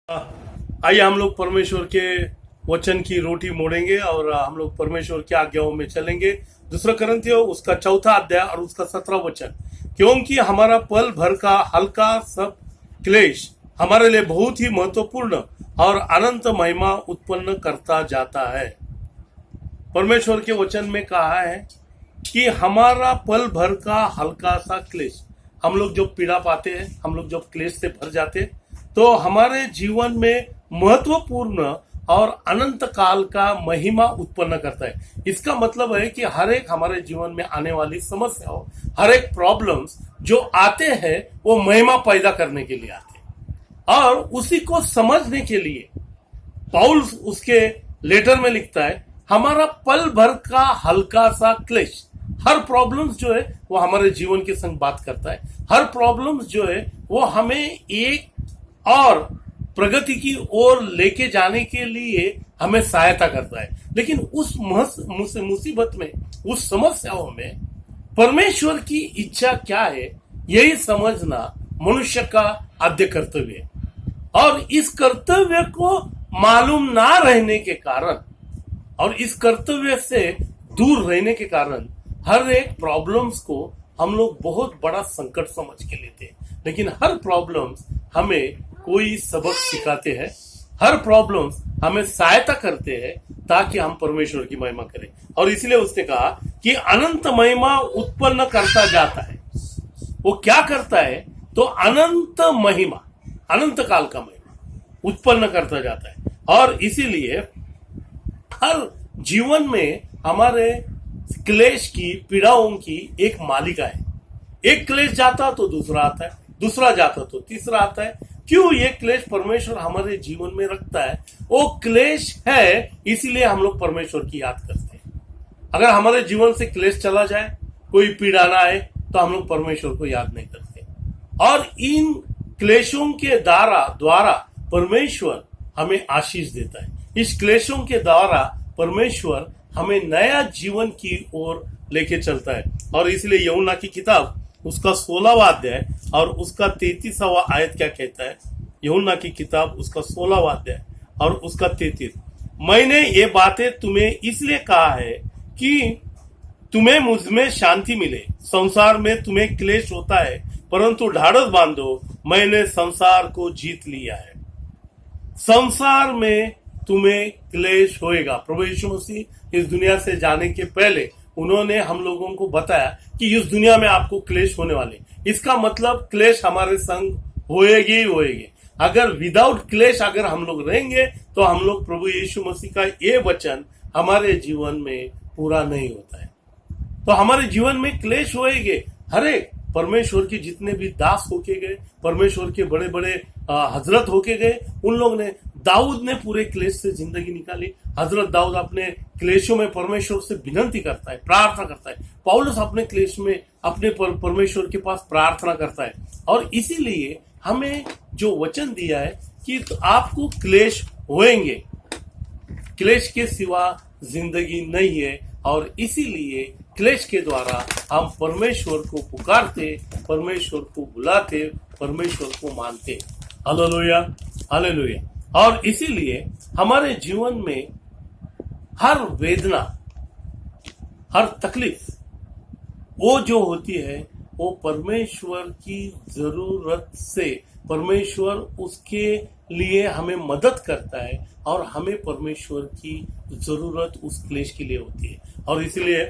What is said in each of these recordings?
आइए हम लोग परमेश्वर के वचन की रोटी मोड़ेंगे और हम लोग परमेश्वर की आज्ञाओं में चलेंगे। दूसरा करंथियों उसका चौथा अध्याय और उसका 17 वचन। क्योंकि हमारा पल भर का हल्का सब क्लेश हमारे लिए बहुत ही महत्वपूर्ण और अनंत महिमा उत्पन्न करता जाता है। परमेश्वर के वचन में कहा है कि हमारा पल भर का हल्का सा क्लेश, हम लोग जो पीड़ा पाते हैं, हम लोग जब क्लेश से भर जाते हैं तो हमारे जीवन में महत्वपूर्ण और अनंत काल का महिमा उत्पन्न करता है। इसका मतलब है कि हर एक हमारे जीवन में आने वाली समस्याओं, हर एक प्रॉब्लम्स जो आते हैं वो महिमा पैदा करने के लिए आते हैं। और उसी को समझने के लिए पौल उसके लेटर में लिखता है, हमारा पल भर का हल्का सा क्लेश, हर प्रॉब्लम्स जो है वो हमारे जीवन के संग बात करता है। हर प्रॉब्लम्स जो है वो हमें एक और प्रगति की ओर लेके जाने के लिए हमें सहायता करता है। लेकिन उस मुसीबत में, उस समस्याओं में परमेश्वर की इच्छा क्या है, यही समझना मनुष्य का आद्य कर्तव्य है। और इस कर्तव्य को मालूम ना रहने के कारण और इस कर्तव्य से दूर रहने के कारण हर एक प्रॉब्लम्स को हम लोग बहुत बड़ा संकट समझ के लेते हैं। लेकिन हर प्रॉब्लम्स हमें कोई सबक सिखाते हैं, हर प्रॉब्लम्स हमें सहायता करते हैं ताकि हम परमेश्वर की महिमा करें। और इसलिए उसने कहा कि अनंत महिमा उत्पन्न करता जाता है। वो क्या करता है? तो अनंत महिमा, अनंत काल का महिमा उत्पन्न करता जाता है। और इसीलिए हर जीवन में हमारे क्लेश की, पीड़ाओं की एक मालिका है। एक क्लेश जाता तो दूसरा आता है, दूसरा जाता तो तीसरा आता है। क्यों ये क्लेश परमेश्वर हमारे जीवन में रखता है? वो क्लेश है इसलिए हम लोग परमेश्वर की याद करते हैं। अगर हमारे जीवन से क्लेश चला जाए, कोई पीड़ा ना आए, तो हम लोग परमेश्वर को याद नहीं करते। और इन क्लेशों के द्वारा परमेश्वर हमें आशीष देता है। इस क्लेशों के द्वारा परमेश्वर हमें नया जीवन की ओर लेके चलता है। और इसलिए यूहन्ना की किताब उसका 16वां अध्याय और उसका 33वां आयत क्या कहता है? यूहन्ना की किताब उसका 16वां अध्याय और उसका 33, मैंने ये बातें तुम्हें इसलिए कहा है कि तुम्हें मुझ में शांति मिले। संसार में तुम्हें क्लेश होता है, परंतु ढाढ़स बांधो, मैंने संसार को जीत लिया है। संसार में तुम्हें क्लेश होएगा। प्रभु यीशु मसीह इस दुनिया से जाने के पहले उन्होंने हम लोगों को बताया कि इस दुनिया में आपको क्लेश होने वाले। इसका मतलब क्लेश हमारे संग होएगी ही होएगी। अगर विदाउट क्लेश अगर हम लोग रहेंगे तो हम लोग प्रभु यीशु मसीह का ये वचन हमारे जीवन में पूरा नहीं होता है। तो हमारे जीवन में क्लेश होएंगे। हर एक परमेश्वर के जितने भी दास होके गए, परमेश्वर के बड़े बड़े हजरत होके गए, उन लोग ने, दाऊद ने पूरे क्लेश से जिंदगी निकाली। हजरत दाऊद अपने क्लेशों में परमेश्वर से विनती करता है, प्रार्थना करता है। पौलुस अपने क्लेश में अपने परमेश्वर के पास प्रार्थना करता है। और इसीलिए हमें जो वचन दिया है कि तो आपको क्लेश होएंगे, क्लेश के सिवा जिंदगी नहीं है। और इसीलिए क्लेश के द्वारा हम परमेश्वर को पुकारते, परमेश्वर को बुलाते, परमेश्वर को मानते। Hallelujah, hallelujah. और इसीलिए हमारे जीवन में हर वेदना, हर तकलीफ वो जो होती है वो परमेश्वर की जरूरत से, परमेश्वर उसके लिए हमें मदद करता है और हमें परमेश्वर की जरूरत उस क्लेश के लिए होती है। और इसलिए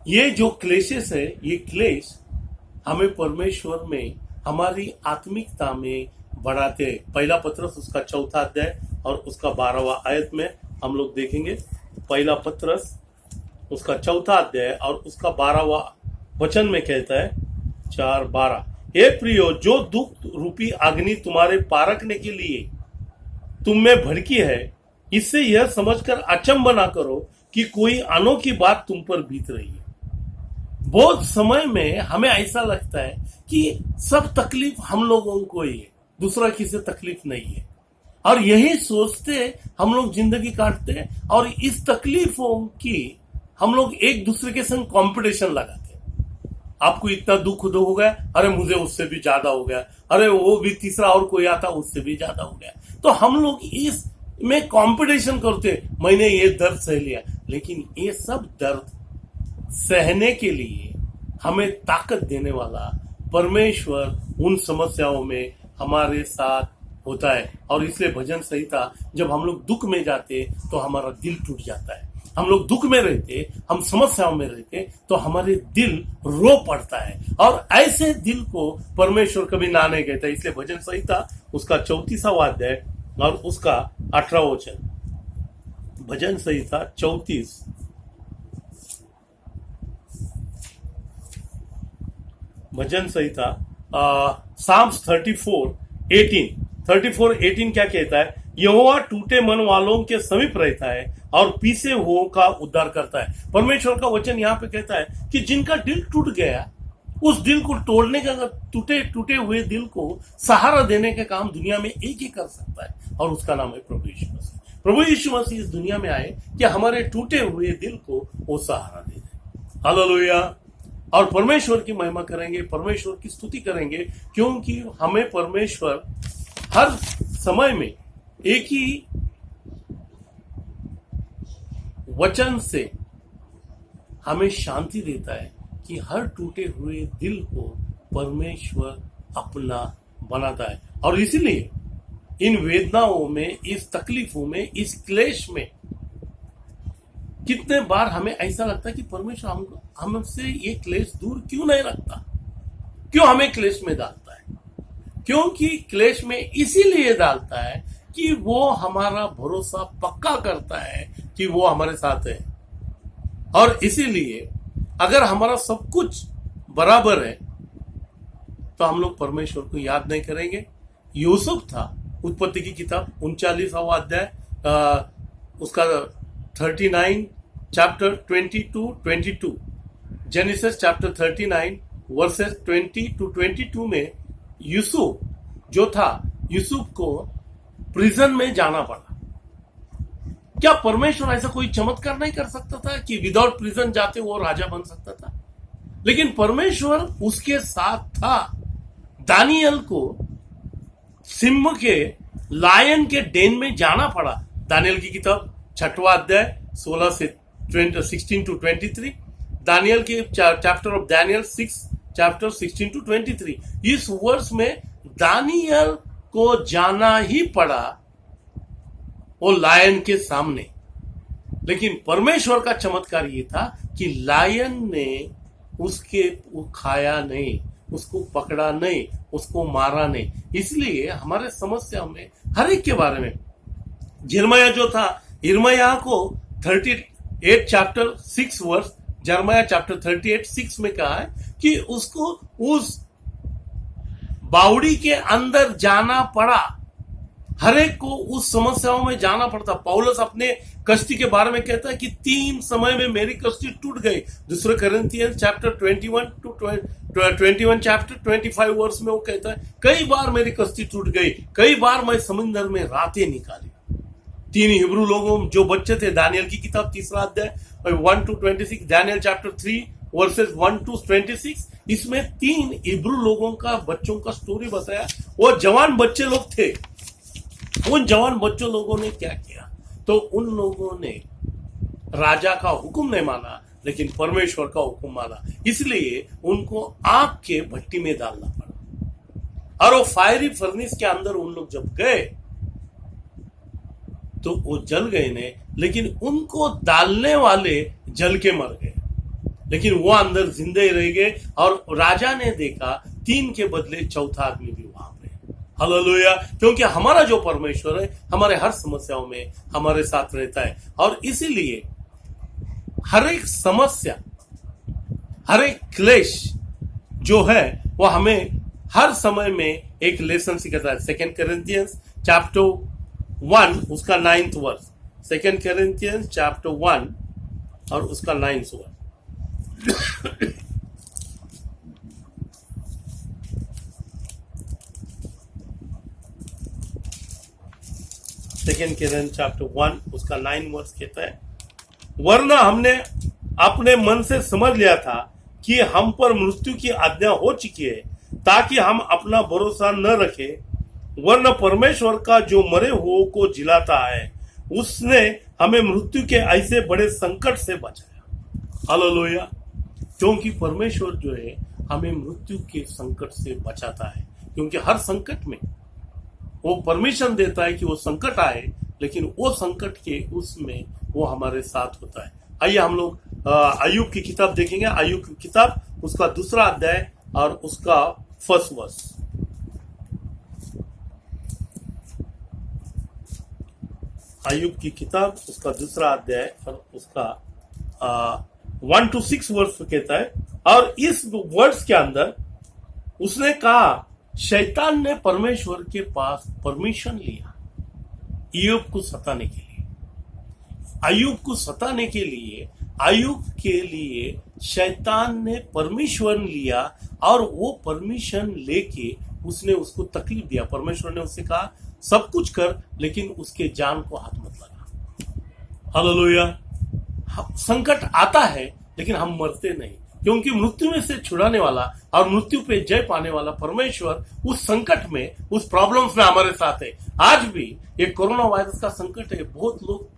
ये जो क्लेशेस है, ये क्लेश हमें परमेश्वर में, हमारी आत्मिकता में बढ़ाते हैं। पहला पत्रस उसका 4वां अध्याय और उसका 12वां आयत में हम लोग देखेंगे। पहला पत्रस उसका 4वां अध्याय और उसका 12वां वचन में कहता है 4:12, हे प्रियो, जो दुख रूपी अग्नि तुम्हारे पारखने के लिए तुम में भड़की है, इससे यह समझकर अचंभ ना करो कि कोई अनोखी बात तुम पर बीत रही है। बहुत समय में हमें ऐसा लगता है कि सब तकलीफ हम लोगों को ही है, दूसरा किसी तकलीफ नहीं है। और यही सोचते हम लोग जिंदगी काटते हैं और इस तकलीफों की हम लोग एक दूसरे के संग कंपटीशन लगाते हैं। आपको इतना दुख हो गया, अरे मुझे उससे भी ज्यादा हो गया, अरे वो भी तीसरा और कोई आता उससे भी ज्यादा हो गया। तो हम लोग इस में कंपटीशन करते, मैंने ये दर्द सह लिया। लेकिन ये सब दर्द सहने के लिए हमें ताकत देने वाला परमेश्वर उन समस्याओं में हमारे साथ होता है। और इसलिए भजन संहिता, जब हम लोग दुख में जाते तो हमारा दिल टूट जाता है। हम लोग दुख में रहते, हम समस्याओं में रहते तो हमारे दिल रो पड़ता है। और ऐसे दिल को परमेश्वर कभी ना नहीं कहता। इसलिए भजन संहिता उसका 34वां अध्याय और उसका 18वां वचन, भजन संहिता 34 भजन संहिता साम्स 34:18 क्या कहता है? यहोवा टूटे मन वालों के समीप रहता है और पीसे हुओं का उद्धार करता है। परमेश्वर का वचन यहाँ पे कहता है कि जिनका दिल टूट गया, उस दिल को तोड़ने का, टूटे हुए दिल को सहारा देने का काम दुनिया में एक ही कर सकता है, और उसका नाम है प्रभु यीशु मसीह। प्रभु यीशु मसीह इस दुनिया में आए कि हमारे टूटे हुए दिल को वो सहारा दे दे। हालेलुया। और परमेश्वर की महिमा करेंगे, परमेश्वर की स्तुति करेंगे, क्योंकि हमें परमेश्वर हर समय में एक ही वचन से हमें शांति देता है कि हर टूटे हुए दिल को परमेश्वर अपना बनाता है। और इसीलिए इन वेदनाओं में, इस तकलीफों में, इस क्लेश में कितने बार हमें ऐसा लगता है कि परमेश्वर हमसे ये क्लेश दूर क्यों नहीं रखता, क्यों हमें क्लेश में डालता है? क्योंकि क्लेश में इसीलिए डालता है कि वो हमारा भरोसा पक्का करता है कि वो हमारे साथ है। और इसीलिए अगर हमारा सब कुछ बराबर है तो हम लोग परमेश्वर को याद नहीं करेंगे। यूसुफ था, उत्पत्ति की किताब 39वां अध्याय उसका 39 chapter 22 genesis chapter 39 versus 20 to 22 में यूसुफ जो था, यूसुफ को प्रिजन में जाना पड़ा। क्या परमेश्वर ऐसा कोई चमत्कार नहीं कर सकता था कि विदाउट प्रिजन जाते वो राजा बन सकता था? लेकिन परमेश्वर उसके साथ था। दानियल को सिंह के, लायन के डेन में जाना पड़ा। दानियल की किताब 6वां अध्याय 16 to 23, दानियल के chapter of Daniel 6 chapter 16 to 23। इस वर्ष में दानियल को जाना ही पड़ा वो लायन के सामने। लेकिन परमेश्वर का चमत्कार ये था कि लायन ने वो खाया नहीं, उसको पकड़ा नहीं, उसको मारा नहीं। इसलिए हमारे समस्या में हर एक के बारे में, यिर्मयाह जो था, यिर्मयाह को 38 चैप्टर 6 वर्ष, यिर्मयाह चैप्टर 38:6 में कहा है कि उसको उस बावड़ी के अंदर जाना पड़ा। हर एक को उस समस्याओं में जाना पड़ता। पौलुस अपने कश्ती के बारे में कहता है कि 3 समय में मेरी कश्ती टूट गई। दूसरे कोरिन्थियंस चैप्टर 21 चैप्टर 25 वर्ष में वो कहता है कई बार मेरी कश्ती टूट गई, कई बार मैं समुद्र में रातें निकाली। 3 हिब्रू लोगों जो बच्चे थे, दानियल की किताब 3रा अध्याय 1 to 26, Daniel chapter 3 verses 1 to 26, इसमें 3 हिब्रू लोगों का, बच्चों का स्टोरी बताया। वो जवान बच्चे लोग थे। उन जवान बच्चों लोगों ने क्या किया? तो उन लोगों ने राजा का हुक्म नहीं माना, लेकिन परमेश्वर का हुक्म माना। इसलिए उनको आग के भट्टी में डालना पड़ा। और वो फायरी फर्नेस के अंदर उन लोग जब गए तो वो जल गए नहीं, लेकिन उनको डालने वाले जल के मर गए, लेकिन वो अंदर जिंदे रह गए। और राजा ने देखा 3 के बदले 4था आदमी भी वहां पे। हालेलुया। क्योंकि हमारा जो परमेश्वर है हमारे हर समस्याओं में हमारे साथ रहता है। और इसीलिए हर एक समस्या, हर एक क्लेश जो है वो हमें हर समय में एक लेसन सिखाता है। 2 कोरिन्थियंस चैप्टर 1 उसका 9th वर्स, 2 कोरिन्थियंस चैप्टर 1 और उसका 9th वर्स। सेकेंड कोरिन्थियंस चैप्टर 1 उसका 9 वर्स कहता है, वरना हमने अपने मन से समझ लिया था कि हम पर मृत्यु की आज्ञा हो चुकी है, ताकि हम अपना भरोसा न रखें, वरना परमेश्वर का जो मरे हुओं को जिलाता है, उसने हमें मृत्यु के ऐसे बड़े संकट से बचाया। हालेलुया। क्योंकि परमेश्वर जो है हमें मृत्यु के संकट से बचाता है, क्योंकि हर संकट में वो परमिशन देता है कि वो संकट आए, लेकिन वो संकट के उसमें वो हमारे साथ होता है। आइए हम लोग अय्यूब की किताब देखेंगे। अय्यूब की किताब उसका 2 अध्याय और उसका 1 वर्ष। अय्यूब की किताब उसका 2 अध्याय और उसका 1 to 6 वर्ष कहता है। और इस वर्ष के अंदर उसने कहा, शैतान ने परमेश्वर के पास परमिशन लिया अय्यूब को सताने के लिए। अय्यूब को सताने के लिए अय्यूब के लिए शैतान ने परमिशन लिया, और वो परमिशन लेके उसने उसको तकलीफ दिया। परमेश्वर ने उससे कहा, सब कुछ कर, लेकिन उसके जान को हाथ मत लगा। हालेलुया। संकट आता है लेकिन हम मरते नहीं, क्योंकि मृत्यु में से छुड़ाने वाला और मृत्यु पे जय पाने वाला परमेश्वर उस संकट में, उस प्रॉब्लम्स में हमारे साथ है। आज भी ये कोरोना वायरस का संकट है। बहुत लोग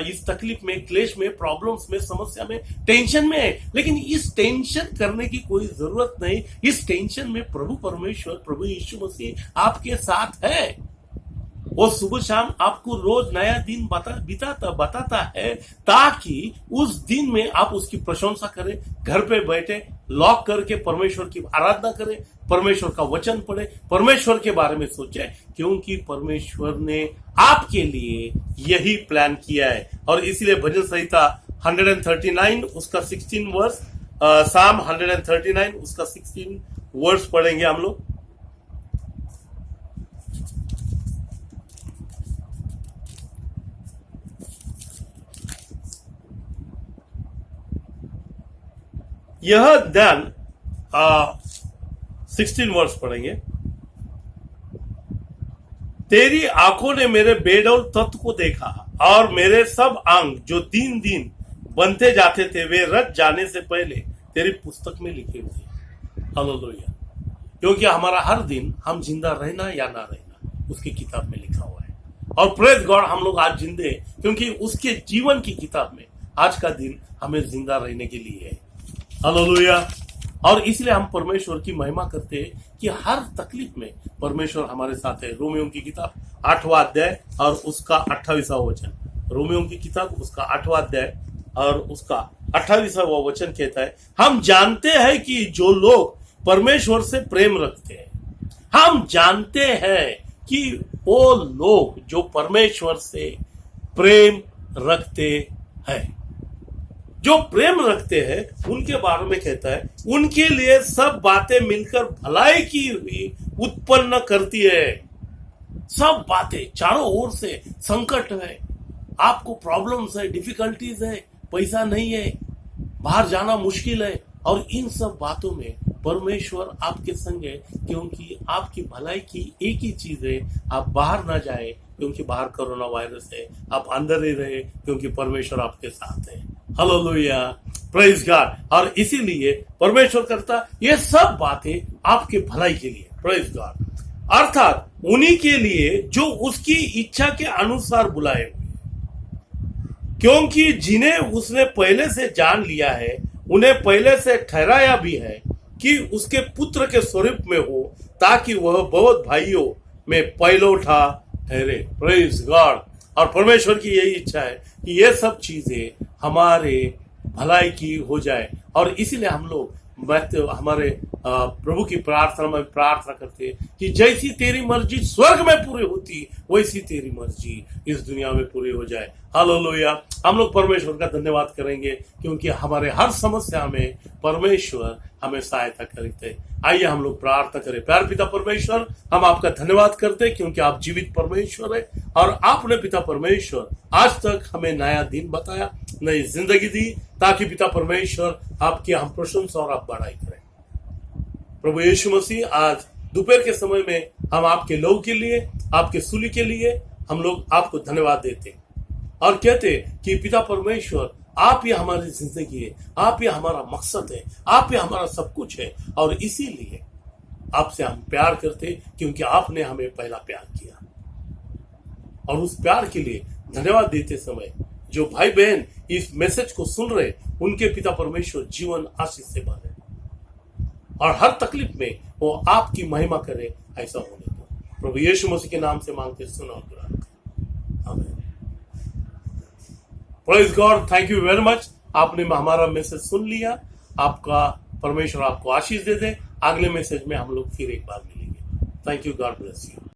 इस तकलीफ में, क्लेश में, प्रॉब्लम्स में, समस्या में, टेंशन में है, लेकिन इस टेंशन करने की कोई जरूरत नहीं। इस टेंशन में प्रभु परमेश्वर, प्रभु यीशु मसीह आपके साथ है। वो सुबह शाम आपको रोज नया दिन बताता है, ताकि उस दिन में आप उसकी प्रशंसा करें, घर पे बैठे लॉक करके परमेश्वर की आराधना करें, परमेश्वर का वचन पढ़े, परमेश्वर के बारे में सोचे, क्योंकि परमेश्वर ने आपके लिए यही प्लान किया है। और इसीलिए भजन संहिता 139 उसका 16 वर्ष, साम 139 उसका 16 वर्ष पढ़ेंगे हम लोग। यह ध्यान 16 वर्ष पढ़ेंगे। तेरी आंखों ने मेरे बेडौल तत्व को देखा, और मेरे सब अंग जो दिन दिन बनते जाते थे, वे रच जाने से पहले तेरी पुस्तक में लिखे हुए। हालेलुया। क्योंकि हमारा हर दिन, हम जिंदा रहना या ना रहना, उसकी किताब में लिखा हुआ है। और प्रेज गॉड, हम लोग आज जिंदे हैं, क्योंकि उसके जीवन की किताब में आज का दिन हमें जिंदा रहने के लिए है। हालेलुया। और इसलिए हम परमेश्वर की महिमा करते हैं कि हर तकलीफ में परमेश्वर हमारे साथ है। रोमियो की किताब 8वां अध्याय और उसका 28वां वचन। रोमियो की किताब उसका 8वां अध्याय और उसका 28वां वचन कहता है, हम जानते हैं कि जो लोग परमेश्वर से प्रेम रखते हैं, हम जानते हैं कि वो लोग जो परमेश्वर से प्रेम रखते हैं, जो प्रेम रखते हैं, उनके बारे में कहता है, उनके लिए सब बातें मिलकर भलाई की हुई उत्पन्न करती है। सब बातें चारों ओर से संकट है, आपको प्रॉब्लम्स है, डिफिकल्टीज है, पैसा नहीं है, बाहर जाना मुश्किल है, और इन सब बातों में परमेश्वर आपके संग है, क्योंकि आपकी भलाई की एक ही चीज है, आप बाहर ना जाए, क्योंकि बाहर कोरोना वायरस है, आप अंदर ही रहे, क्योंकि परमेश्वर आपके साथ है। Hallelujah, praise God. और इसीलिए परमेश्वर करता ये सब बातें आपके भलाई के लिए, प्रेज गॉड, अर्थात उन्हीं के लिए जो उसकी इच्छा के अनुसार बुलाए हुए, क्योंकि जिन्हें उसने पहले से जान लिया है, उन्हें पहले से ठहराया भी है कि उसके पुत्र के स्वरूप में हो, ताकि वह बहुत भाइयों में पहलौठा ठहरे। Praise God. और परमेश्वर की यही इच्छा है कि ये सब चीजें हमारे भलाई की हो जाए। और इसीलिए हम लोग हमारे प्रभु की प्रार्थना में प्रार्थना करते हैं कि जैसी तेरी मर्जी स्वर्ग में पूरी होती, वैसी तेरी मर्जी इस दुनिया में पूरी हो जाए। हालेलुया। हम लोग परमेश्वर का धन्यवाद करेंगे, क्योंकि हमारे हर समस्या में परमेश्वर हमें सहायता करते। आइए हम लोग प्रार्थना करें। प्यार पिता परमेश्वर, हम आपका धन्यवाद करते हैं, क्योंकि आप जीवित परमेश्वर है, और आपने पिता परमेश्वर आज तक हमें नया दिन बताया, नई जिंदगी दी, ताकि पिता परमेश्वर आपकी हम प्रशंसा और आप बड़ाई करें। प्रभु यीशु मसीह, आज दोपहर के समय में हम आपके लोग के लिए, आपके सूली के लिए हम लोग आपको धन्यवाद देते और कहते कि पिता परमेश्वर आप ही हमारी जिंदगी है, आप ही हमारा मकसद है, आप ही हमारा सब कुछ है। और इसीलिए आपसे हम प्यार करते, क्योंकि आपने हमें पहला प्यार किया। और उस प्यार के लिए धन्यवाद देते समय जो भाई बहन इस मैसेज को सुन रहे, उनके पिता परमेश्वर जीवन आशीष से भरे और हर तकलीफ में वो आपकी महिमा करे, ऐसा होने दो। प्रभु यीशु मसीह के नाम से मांगते, सुनो और दुआ करते। आमीन। Praise God, thank you very much. आपने हमारा मैसेज सुन लिया। आपका परमेश्वर आपको आशीष दे दे। अगले मैसेज में हम लोग फिर एक बार मिलेंगे। Thank you, God bless you.